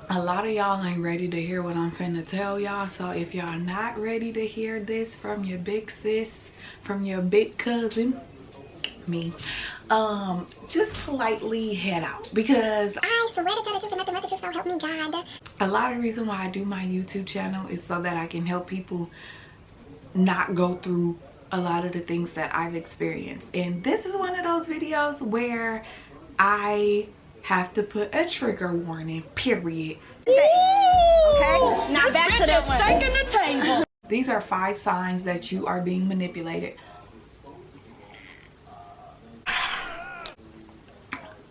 A lot of y'all ain't ready to hear what I'm finna tell y'all, so if y'all not ready to hear this from your big sis, from your big cousin, me, just politely head out, because I swear to tell the truth and nothing but the truth, so help me God. a lot of reason why I do my YouTube channel is so that I can help people not go through a lot of the things that I've experienced. And this is one of those videos where I have to put a trigger warning, period. Okay? Now back to that one. Taking the table. These are 5 signs that you are being manipulated.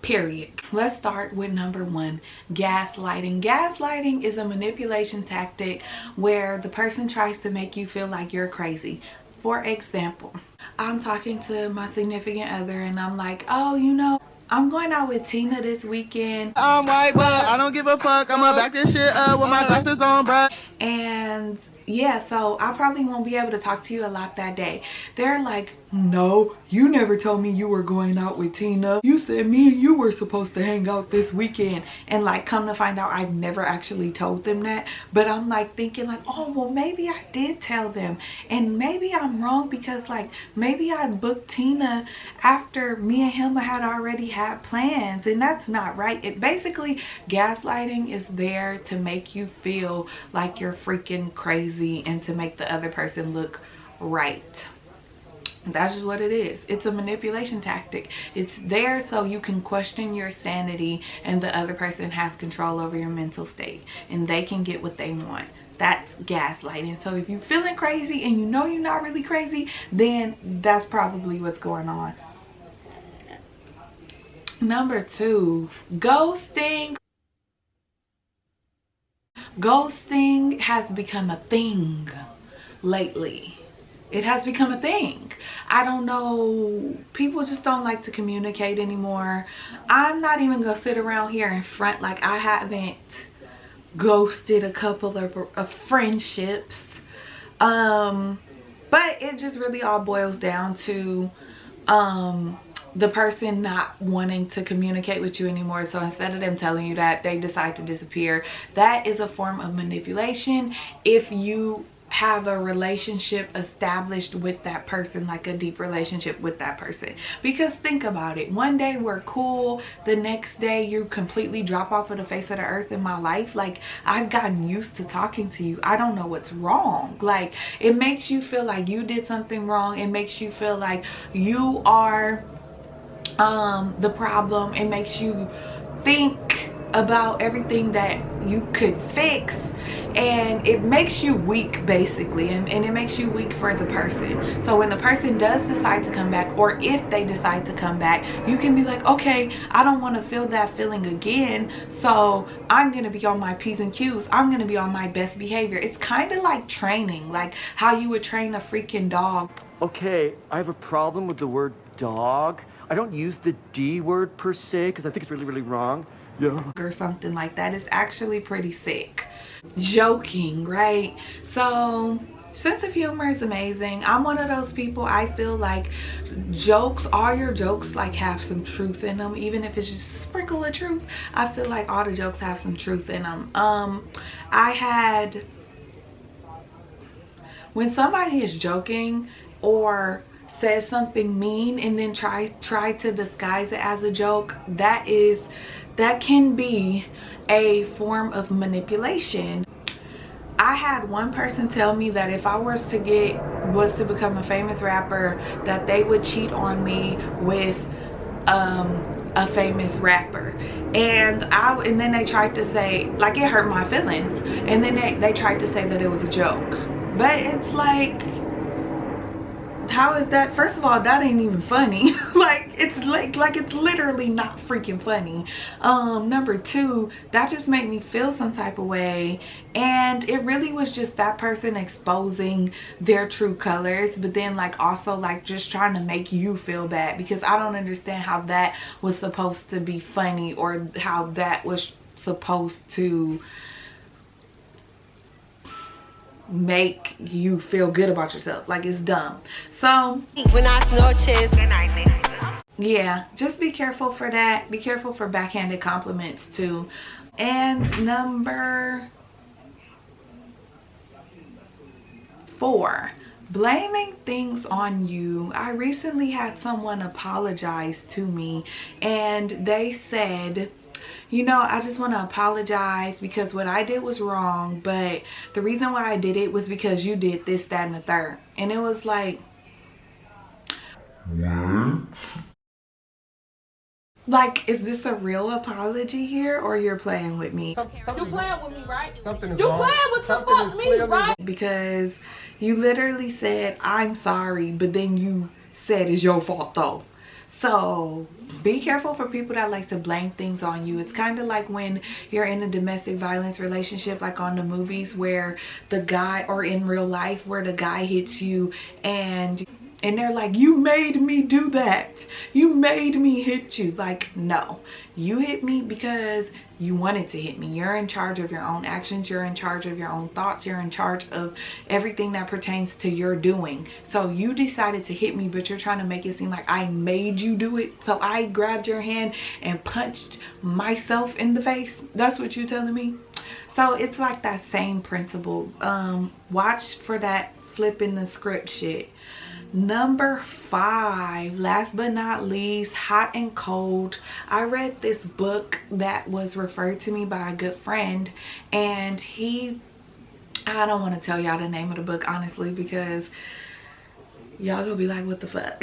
Period. Let's start with number 1, gaslighting. Gaslighting is a manipulation tactic where the person tries to make you feel like you're crazy. For example, I'm talking to my significant other and I'm like, oh, you know, I'm going out with Tina this weekend. I'm white, but I don't give a fuck. I'ma back this shit up with my glasses on, bruh. And yeah, so I probably won't be able to talk to you a lot that day. They're like, no, you never told me you were going out with Tina. You said me and you were supposed to hang out this weekend. And like, come to find out, I've never actually told them that. But I'm like thinking like, oh, well, maybe I did tell them. And maybe I'm wrong, because like, maybe I booked Tina after me and him had already had plans. And that's not right. It basically, gaslighting is there to make you feel like you're freaking crazy and to make the other person look right. That's just what it is. It's a manipulation tactic. It's there so you can question your sanity and the other person has control over your mental state and they can get what they want. That's gaslighting. So if you're feeling crazy and you know you're not really crazy, then that's probably what's going on. Number 2, ghosting. Ghosting has become a thing lately. It has become a thing. I don't know, people just don't like to communicate anymore. I'm not even gonna sit around here in front like I haven't ghosted a couple of friendships. But it just really all boils down to the person not wanting to communicate with you anymore. So instead of them telling you that, they decide to disappear. That is a form of manipulation. If you have a relationship established with that person, like a deep relationship with that person, because think about it, one day we're cool, the next day you completely drop off of the face of the earth in my life. Like, I've gotten used to talking to you, I don't know what's wrong. Like, it makes you feel like you did something wrong. It makes you feel like you are the problem. It makes you think about everything that you could fix, and it makes you weak basically, and it makes you weak for the person. So when the person does decide to come back, or if they decide to come back, you can be like, okay, I don't want to feel that feeling again, so I'm gonna be on my P's and Q's. I'm gonna be on my best behavior. It's kind of like training, like how you would train a freaking dog. Okay, I have a problem with the word dog. I don't use the D word per se because I think it's really, really wrong. Yeah. Or something like that. It's actually pretty sick. Joking, right? So sense of humor is amazing. I'm one of those people, I feel like jokes, all your jokes like have some truth in them, even if it's just a sprinkle of truth. I feel like all the jokes have some truth in them. When somebody is joking or says something mean and then try to disguise it as a joke, that can be a form of manipulation. I had one person tell me that if I was to become a famous rapper, that they would cheat on me with a famous rapper. And then they tried to say, like, it hurt my feelings, and then they tried to say that it was a joke. But it's like, how is that? First of all, that ain't even funny. like it's literally not freaking funny. Number 2, that just made me feel some type of way, and it really was just that person exposing their true colors, but then like also like just trying to make you feel bad, because I don't understand how that was supposed to be funny, or how that was supposed to make you feel good about yourself. Like, it's dumb. So yeah, just be careful for that. Be careful for backhanded compliments too. And number 4, blaming things on you. I recently had someone apologize to me, and they said, you know, I just want to apologize because what I did was wrong, but the reason why I did it was because you did this, that, and the third. And it was like, what? Like, is this a real apology here, or you're playing with me? You playing with me, right? Something is you wrong. playing with Something is me, right? Because you literally said, I'm sorry, but then you said it's your fault though. So be careful for people that like to blame things on you. It's kind of like when you're in a domestic violence relationship, like on the movies, where the guy, or in real life, where the guy hits you and they're like, you made me do that, you made me hit you. Like, no, you hit me because you wanted to hit me. You're in charge of your own actions, you're in charge of your own thoughts, you're in charge of everything that pertains to your doing. So you decided to hit me, but you're trying to make it seem like I made you do it, so I grabbed your hand and punched myself in the face. That's what you're telling me? So it's like that same principle. Watch for that flipping the script shit. Number 5, last but not least, hot and cold. I read this book that was referred to me by a good friend, and I don't want to tell y'all the name of the book, honestly, because y'all gonna be like, what the fuck?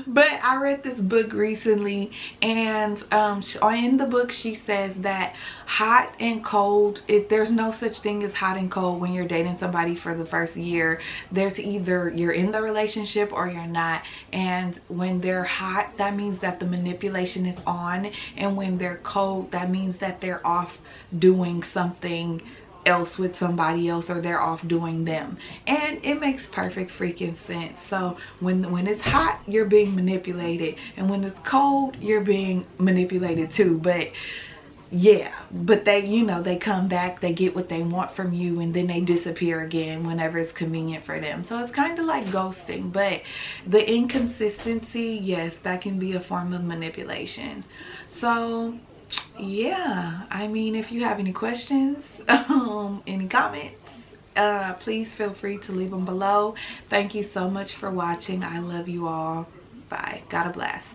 But I read this book recently, and in the book she says that hot and cold, there's no such thing as hot and cold when you're dating somebody for the first year. There's either you're in the relationship or you're not. And when they're hot, that means that the manipulation is on, and when they're cold, that means that they're off doing something else with somebody else, or they're off doing them. And it makes perfect freaking sense. So when it's hot, you're being manipulated, and when it's cold, you're being manipulated too. But yeah, but they, you know, they come back, they get what they want from you, and then they disappear again whenever it's convenient for them. So it's kind of like ghosting, but the inconsistency, yes, that can be a form of manipulation. So yeah, I mean, if you have any questions, any comments, please feel free to leave them below. Thank you so much for watching. I love you all. Bye. God bless.